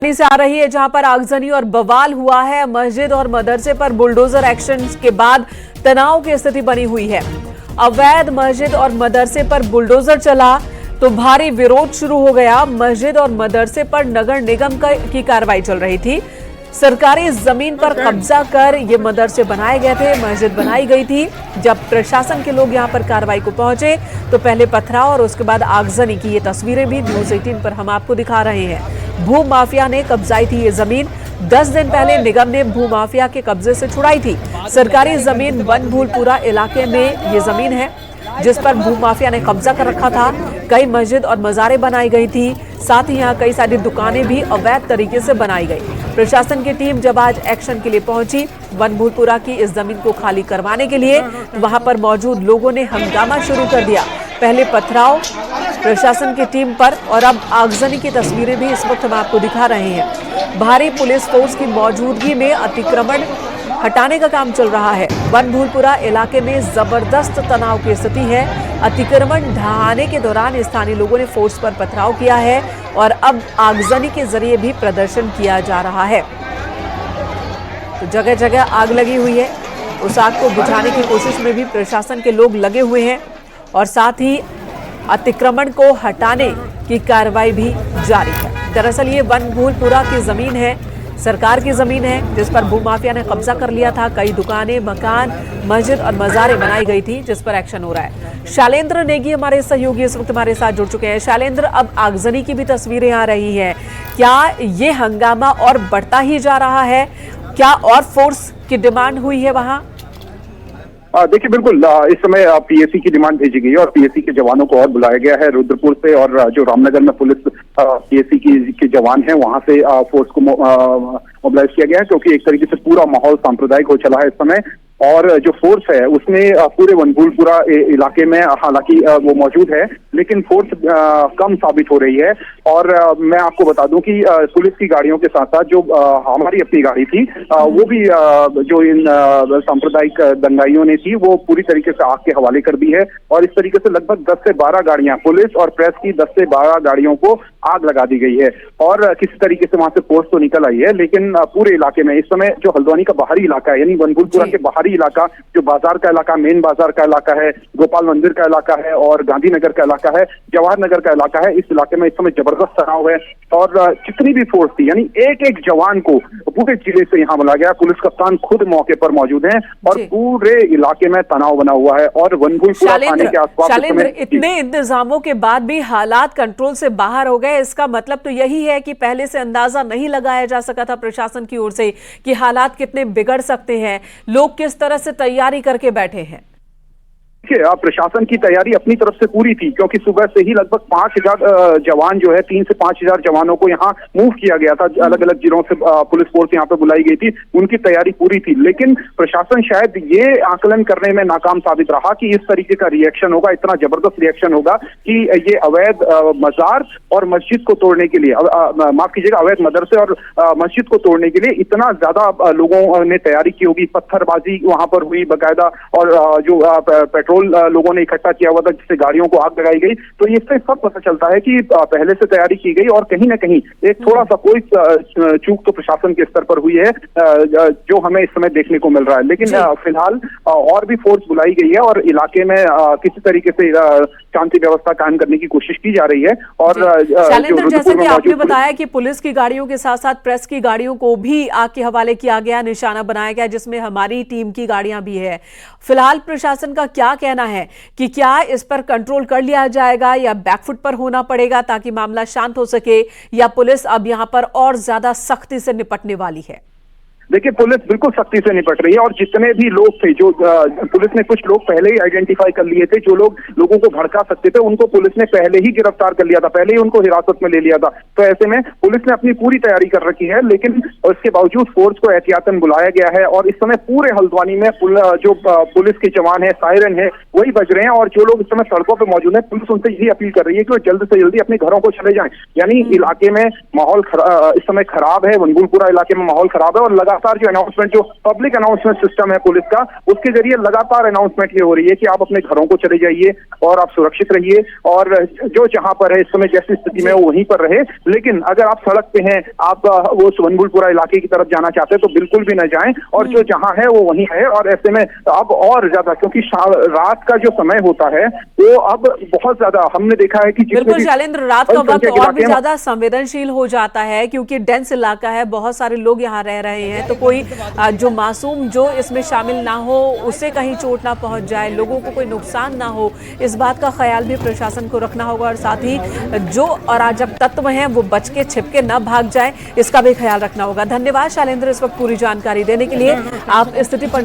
से आ रही है जहां पर आगजनी और बवाल हुआ है। मस्जिद और मदरसे पर बुलडोजर एक्शन के बाद तनाव की स्थिति बनी हुई है। अवैध मस्जिद और मदरसे पर बुलडोजर चला तो भारी विरोध शुरू हो गया। मस्जिद और मदरसे पर नगर निगम की कार्रवाई चल रही थी। सरकारी जमीन पर कब्जा कर ये मदरसे बनाए गए थे, मस्जिद बनाई गई थी। जब प्रशासन के लोग यहां पर कार्रवाई को पहुंचे तो पहले पथराव और उसके बाद आगजनी की ये तस्वीरें भी न्यूज़ 18 पर हम आपको दिखा रहे हैं। भू माफिया ने कब्जाई थी ये जमीन। 10 दिन पहले निगम ने भू माफिया के कब्जे से छुड़ाई थी। सरकारी जमीन बनभूलपुरा इलाके में ये जमीन है जिस पर भू माफिया ने कब्जा कर रखा था। कई मस्जिद और मज़ारें बनाई गई थी, साथ ही यहाँ कई सारी दुकानें भी अवैध तरीके से बनाई गई। प्रशासन की टीम जब आज एक्शन के लिए पहुंची बनभूलपुरा की इस जमीन को खाली करवाने के लिए, तो वहां पर मौजूद लोगों ने हंगामा शुरू कर दिया। पहले पथराव प्रशासन की टीम पर और अब आगजनी की तस्वीरें भी इस वक्त हम आपको दिखा रहे हैं। भारी पुलिस फोर्स की मौजूदगी में अतिक्रमण हटाने का काम चल रहा है। बनभूलपुरा इलाके में जबरदस्त तनाव की स्थिति है। अतिक्रमण ढहाने के दौरान स्थानीय लोगों ने फोर्स पर पथराव किया है और अब आगजनी के जरिए भी प्रदर्शन किया जा रहा है। तो जगह जगह आग लगी हुई है। उस आग को बुझाने की कोशिश में भी प्रशासन के लोग लगे हुए हैं और साथ ही अतिक्रमण को हटाने की कार्रवाई भी जारी है। दरअसल ये बनभूलपुरा की जमीन है, सरकार की जमीन है जिस पर भूमाफिया ने कब्जा कर लिया था। कई दुकानें, मकान, मस्जिद और मज़ारें बनाई गई थी जिस पर एक्शन हो रहा है। शैलेंद्र नेगी हमारे सहयोगी इस वक्त हमारे साथ जुड़ चुके हैं। शैलेंद्र, अब आगजनी की भी तस्वीरें आ रही हैं, क्या ये हंगामा और बढ़ता ही जा रहा है? क्या और फोर्स की डिमांड हुई है वहां? देखिए, बिल्कुल इस समय पीएसी की डिमांड भेजी गई है और पीएसी के जवानों को और बुलाया गया है रुद्रपुर से, और जो रामनगर में पुलिस पीएसी के जवान हैं वहां से फोर्स को मोबिलाइज किया गया है, क्योंकि एक तरीके से पूरा माहौल सांप्रदायिक हो चला है इस समय। और जो फोर्स है उसमें पूरे बनभूलपुरा इलाके में हालांकि वो मौजूद है, लेकिन फोर्स कम साबित हो रही है। और मैं आपको बता दूं कि पुलिस की गाड़ियों के साथ साथ जो हमारी अपनी गाड़ी थी वो भी जो इन सांप्रदायिक दंगाइयों ने थी वो पूरी तरीके से आग के हवाले कर दी है। और इस तरीके से लगभग 10 से 12 गाड़ियां, पुलिस और प्रेस की 10 से 12 गाड़ियों को आग लगा दी गई है। और किसी तरीके से वहां से फोर्स तो निकल आई है, लेकिन पूरे इलाके में इस समय जो हल्द्वानी का बाहरी इलाका है, यानी बनभूलपुरा के बाहरी इलाका, जो बाजार का इलाका, मेन बाजार का इलाका है, गोपाल मंदिर का इलाका है और गांधीनगर का इलाका है, जवाहर नगर का इलाका है, इस इलाके में इस समय जबरदस्त तनाव है। और जितनी भी फोर्स थी, यानी एक एक जवान को पूरे जिले से यहाँ बुलाया गया। पुलिस कप्तान खुद मौके पर मौजूद हैं और पूरे इलाके में तनाव बना हुआ है। और बनभूलपुरा थाने के आसपास इतने इंतजामों के बाद भी हालात कंट्रोल से बाहर हो गए, इसका मतलब तो यही है कि पहले से अंदाजा नहीं लगाया जा सका था प्रशासन की ओर से कि हालात कितने बिगड़ सकते हैं। लोग किस तरह से तैयारी करके बैठे हैं? देखिए, प्रशासन की तैयारी अपनी तरफ से पूरी थी, क्योंकि सुबह से ही लगभग 5000 जवान जो है, 3 से 5000 जवानों को यहाँ मूव किया गया था। अलग अलग जिलों से पुलिस फोर्स यहाँ पे बुलाई गई थी, उनकी तैयारी पूरी थी। लेकिन प्रशासन शायद ये आकलन करने में नाकाम साबित रहा कि इस तरीके का रिएक्शन होगा, इतना जबरदस्त रिएक्शन होगा कि ये अवैध मजार और मस्जिद को तोड़ने के लिए, माफ कीजिएगा, अवैध मदरसे और मस्जिद को तोड़ने के लिए इतना ज्यादा लोगों ने तैयारी की होगी। पत्थरबाजी वहां पर हुई बकायदा, और जो पेट्रोल लोगों ने इकट्ठा किया हुआ था जिससे गाड़ियों को आग लगाई गई। तो इससे सब पता चलता है कि पहले से तैयारी की गई और कहीं ना कहीं एक थोड़ा सा कोई चूक तो प्रशासन के स्तर पर हुई है, जो हमें इस समय देखने को मिल रहा है। लेकिन फिलहाल और भी फोर्स बुलाई गई है और इलाके में किसी तरीके से शांति व्यवस्था कायम करने की कोशिश की जा रही है। और जैसा कि आपने बताया कि पुलिस की गाड़ियों के साथ साथ प्रेस की गाड़ियों को भी आग के हवाले किया गया, निशाना बनाया गया, जिसमें हमारी टीम की गाड़ियां भी है। फिलहाल प्रशासन का क्या कहना है कि क्या इस पर कंट्रोल कर लिया जाएगा या बैकफुट पर होना पड़ेगा ताकि मामला शांत हो सके, या पुलिस अब यहां पर और ज्यादा सख्ती से निपटने वाली है? देखिए, पुलिस बिल्कुल सख्ती से निपट रही है और जितने भी लोग थे, जो पुलिस ने कुछ लोग पहले ही आइडेंटिफाई कर लिए थे, जो लोग लोगों को भड़का सकते थे, उनको पुलिस ने पहले ही गिरफ्तार कर लिया था, पहले ही उनको हिरासत में ले लिया था। तो ऐसे में पुलिस ने अपनी पूरी तैयारी कर रखी है, लेकिन उसके बावजूद फोर्स को एहतियातन बुलाया गया है। और इस समय पूरे हल्द्वानी में जो पुलिस के जवान है, सायरन है, वही बज रहे हैं। और जो लोग इस समय सड़कों पर मौजूद है, पुलिस उनसे यही अपील कर रही है कि वो जल्द से जल्दी अपने घरों को चले जाएं। यानी इलाके में माहौल इस समय खराब है, बनभूलपुरा इलाके में माहौल खराब है और लगातार लगातार जो अनाउंसमेंट, जो पब्लिक अनाउंसमेंट सिस्टम है पुलिस का, उसके जरिए लगातार अनाउंसमेंट ये हो रही है कि आप अपने घरों को चले जाइए और आप सुरक्षित रहिए, और जो जहां पर है इस समय जैसी स्थिति में वो वहीं पर रहे। लेकिन अगर आप सड़क पे हैं, आप वो सुवनबुलपुरा इलाके की तरफ जाना चाहते हैं तो बिल्कुल भी न जाएं, और जो जहां है वो वहीं है। और ऐसे में अब और ज्यादा, क्योंकि रात का जो समय होता है वो अब बहुत ज्यादा हमने देखा है कि बिल्कुल शैलेंद्र, रात का वक्त और भी ज्यादा संवेदनशील हो जाता है क्योंकि डेंस इलाका है, बहुत सारे लोग यहाँ रह रहे हैं, तो कोई जो मासूम जो इसमें शामिल ना हो, उसे कहीं चोट ना पहुंच जाए, लोगों को कोई नुकसान ना हो, इस बात का ख्याल भी प्रशासन को रखना होगा। और साथ ही जो अराजक तत्व हैं वो बच के छिप के न भाग जाए, इसका भी ख्याल रखना होगा। धन्यवाद शैलेंद्र इस वक्त पूरी जानकारी देने के लिए। आप स्थिति पर